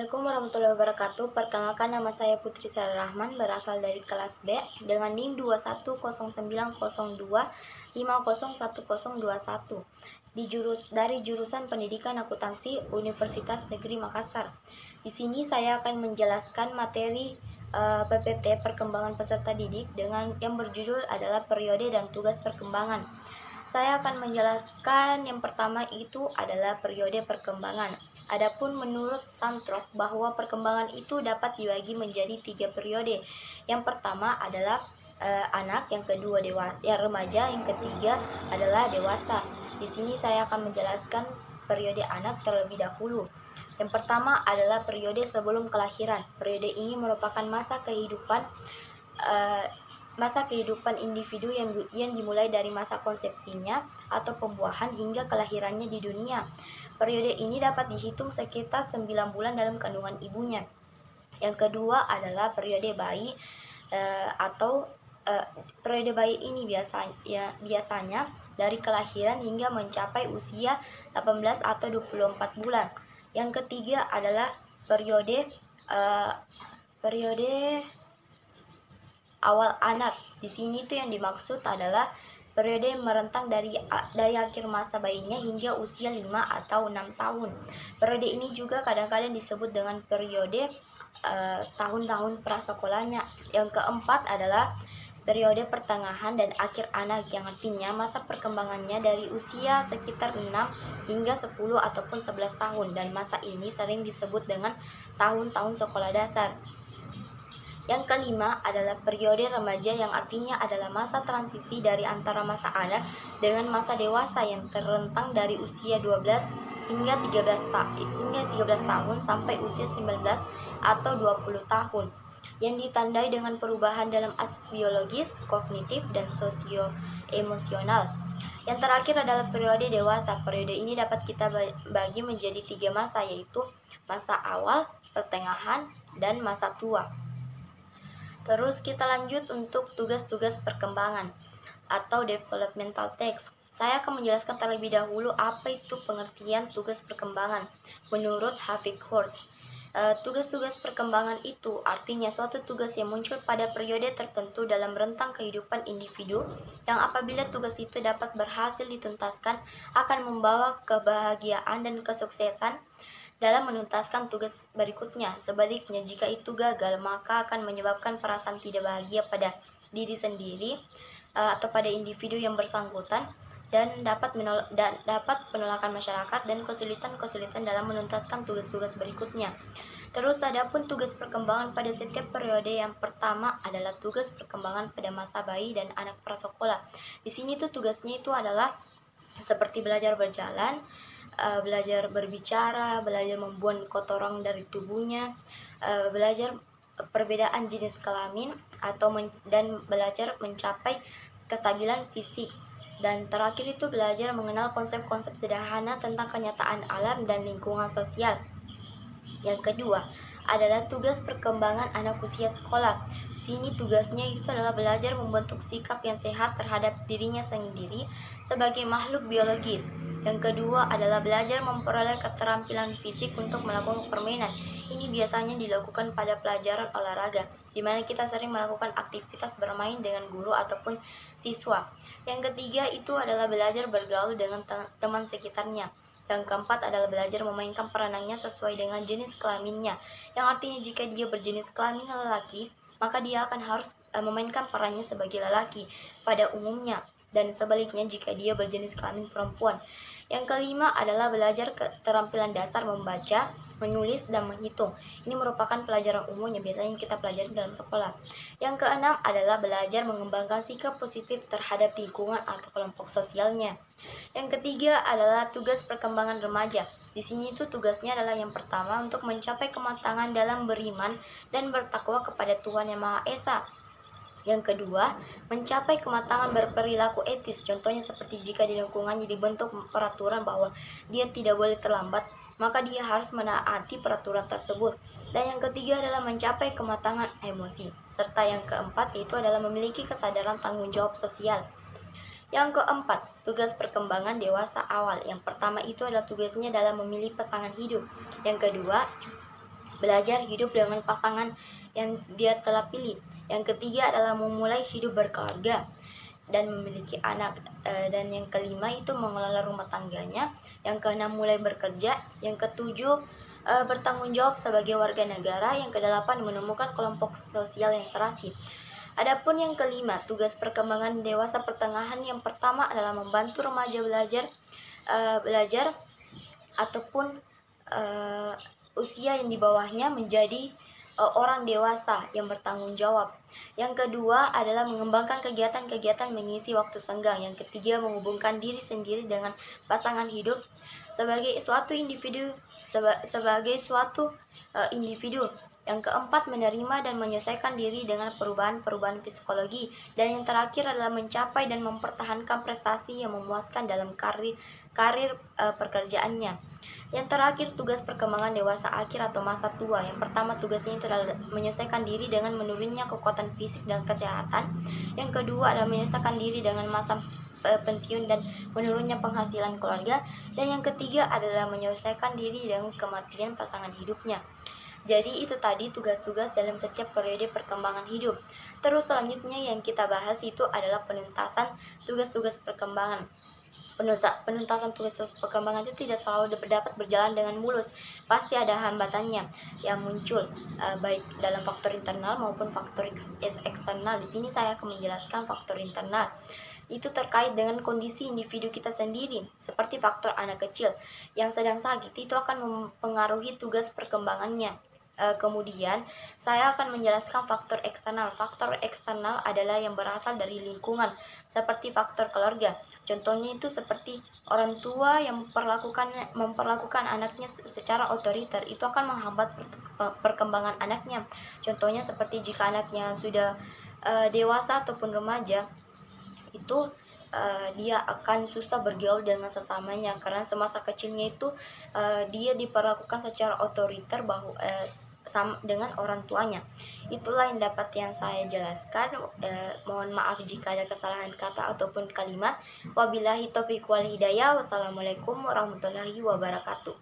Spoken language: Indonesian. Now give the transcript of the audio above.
Assalamualaikum warahmatullahi wabarakatuh. Perkenalkan, nama saya Putri Sarah Rahman, berasal dari kelas B dengan NIM 210902501021 dari jurusan Pendidikan Akuntansi Universitas Negeri Makassar. Di sini saya akan menjelaskan materi PPT Perkembangan Peserta Didik dengan yang berjudul adalah periode dan tugas perkembangan. Saya akan menjelaskan yang pertama itu adalah periode perkembangan. Adapun menurut Santrok bahwa perkembangan itu dapat dibagi menjadi 3 periode. Yang pertama adalah anak, yang kedua remaja, yang ketiga adalah dewasa. Di sini saya akan menjelaskan periode anak terlebih dahulu. Yang pertama adalah periode sebelum kelahiran. Periode ini merupakan masa kehidupan individu yang dimulai dari masa konsepsinya atau pembuahan hingga kelahirannya di dunia. Periode ini dapat dihitung sekitar 9 bulan dalam kandungan ibunya. Yang kedua adalah periode bayi periode bayi ini biasanya dari kelahiran hingga mencapai usia 18 atau 24 bulan. Yang ketiga adalah periode awal anak. Di sini tuh yang dimaksud adalah periode merentang dari akhir masa bayinya hingga usia 5 atau 6 tahun. Periode ini juga kadang-kadang disebut dengan periode tahun-tahun prasekolahnya. Yang keempat adalah periode pertengahan dan akhir anak, yang artinya masa perkembangannya dari usia sekitar 6 hingga 10 ataupun 11 tahun, dan masa ini sering disebut dengan tahun-tahun sekolah dasar. Yang kelima adalah periode remaja, yang artinya adalah masa transisi dari antara masa anak dengan masa dewasa yang terrentang dari usia 12 hingga 13 tahun sampai usia 19 atau 20 tahun, yang ditandai dengan perubahan dalam aspek biologis, kognitif, dan sosio-emosional. Yang terakhir adalah periode dewasa. Periode ini dapat kita bagi menjadi 3 masa, yaitu masa awal, pertengahan, dan masa tua. Terus kita lanjut untuk tugas-tugas perkembangan atau developmental tasks. Saya akan menjelaskan terlebih dahulu apa itu pengertian tugas perkembangan menurut Hafiz Horst. Tugas-tugas perkembangan itu artinya suatu tugas yang muncul pada periode tertentu dalam rentang kehidupan individu, yang apabila tugas itu dapat berhasil dituntaskan akan membawa kebahagiaan dan kesuksesan dalam menuntaskan tugas berikutnya. Sebaliknya, jika itu gagal, maka akan menyebabkan perasaan tidak bahagia pada diri sendiri atau pada individu yang bersangkutan, dan dapat penolakan masyarakat dan kesulitan dalam menuntaskan tugas-tugas berikutnya. Terus adapun tugas perkembangan pada setiap periode, yang pertama adalah tugas perkembangan pada masa bayi dan anak prasekolah. Di sini tuh tugasnya itu adalah seperti belajar berjalan, belajar berbicara, belajar membuang kotoran dari tubuhnya, belajar perbedaan jenis kelamin dan belajar mencapai kestabilan fisik. Dan terakhir itu belajar mengenal konsep-konsep sederhana tentang kenyataan alam dan lingkungan sosial. Yang kedua adalah tugas perkembangan anak usia sekolah. Sini tugasnya itu adalah belajar membentuk sikap yang sehat terhadap dirinya sendiri sebagai makhluk biologis. Yang kedua adalah belajar memperoleh keterampilan fisik untuk melakukan permainan. Ini biasanya dilakukan pada pelajaran olahraga, di mana kita sering melakukan aktivitas bermain dengan guru ataupun siswa. Yang ketiga itu adalah belajar bergaul dengan teman sekitarnya. Yang keempat adalah belajar memainkan peranannya sesuai dengan jenis kelaminnya, yang artinya jika dia berjenis kelamin lelaki, maka dia akan harus memainkan perannya sebagai lelaki pada umumnya, dan sebaliknya jika dia berjenis kelamin perempuan. Yang kelima adalah belajar keterampilan dasar membaca, menulis, dan menghitung. Ini merupakan pelajaran umum yang biasanya kita pelajari dalam sekolah. Yang keenam adalah belajar mengembangkan sikap positif terhadap lingkungan atau kelompok sosialnya. Yang ketiga adalah tugas perkembangan remaja. Di sini itu tugasnya adalah yang pertama untuk mencapai kematangan dalam beriman dan bertakwa kepada Tuhan Yang Maha Esa. Yang kedua, mencapai kematangan berperilaku etis. Contohnya seperti jika di lingkungannya dibentuk peraturan bahwa dia tidak boleh terlambat, maka dia harus menaati peraturan tersebut. Dan yang ketiga adalah mencapai kematangan emosi. Serta yang keempat yaitu adalah memiliki kesadaran tanggung jawab sosial. Yang keempat, tugas perkembangan dewasa awal. Yang pertama itu adalah tugasnya dalam memilih pasangan hidup. Yang kedua, belajar hidup dengan pasangan yang dia telah pilih. Yang ketiga adalah memulai hidup berkeluarga dan memiliki anak. Dan yang kelima itu mengelola rumah tangganya. Yang keenam mulai bekerja. Yang ketujuh bertanggung jawab sebagai warga negara. Yang kedelapan menemukan kelompok sosial yang serasi. Adapun yang kelima, tugas perkembangan dewasa pertengahan yang pertama adalah membantu remaja belajar ataupun usia yang di bawahnya menjadi orang dewasa yang bertanggung jawab. Yang kedua adalah mengembangkan kegiatan-kegiatan mengisi waktu senggang. Yang ketiga menghubungkan diri sendiri dengan pasangan hidup sebagai suatu individu. Yang keempat menerima dan menyesuaikan diri dengan perubahan-perubahan psikologi. Dan yang terakhir adalah mencapai dan mempertahankan prestasi yang memuaskan dalam karir pekerjaannya. Yang terakhir, tugas perkembangan dewasa akhir atau masa tua. Yang pertama, tugasnya itu adalah menyesuaikan diri dengan menurunnya kekuatan fisik dan kesehatan. Yang kedua adalah menyesuaikan diri dengan masa pensiun dan menurunnya penghasilan keluarga. Dan yang ketiga adalah menyesuaikan diri dengan kematian pasangan hidupnya. Jadi itu tadi tugas-tugas dalam setiap periode perkembangan hidup. Terus selanjutnya yang kita bahas itu adalah penuntasan tugas-tugas perkembangan. Penuntasan tugas perkembangan itu tidak selalu dapat berjalan dengan mulus. Pasti ada hambatannya yang muncul baik dalam faktor internal maupun faktor eksternal. Di sini saya akan menjelaskan faktor internal. Itu terkait dengan kondisi individu kita sendiri, seperti faktor anak kecil yang sedang sakit itu akan mempengaruhi tugas perkembangannya. Kemudian saya akan menjelaskan faktor eksternal. Faktor eksternal adalah yang berasal dari lingkungan, seperti faktor keluarga. Contohnya itu seperti orang tua yang memperlakukan anaknya secara otoriter, itu akan menghambat perkembangan anaknya. Contohnya seperti jika anaknya sudah dewasa ataupun remaja, itu dia akan susah bergaul dengan sesamanya karena semasa kecilnya itu dia diperlakukan secara otoriter dengan orang tuanya. Itulah yang dapat saya jelaskan. Mohon maaf jika ada kesalahan kata ataupun kalimat. Wabillahi taufiq wal hidayah. Wassalamualaikum warahmatullahi wabarakatuh.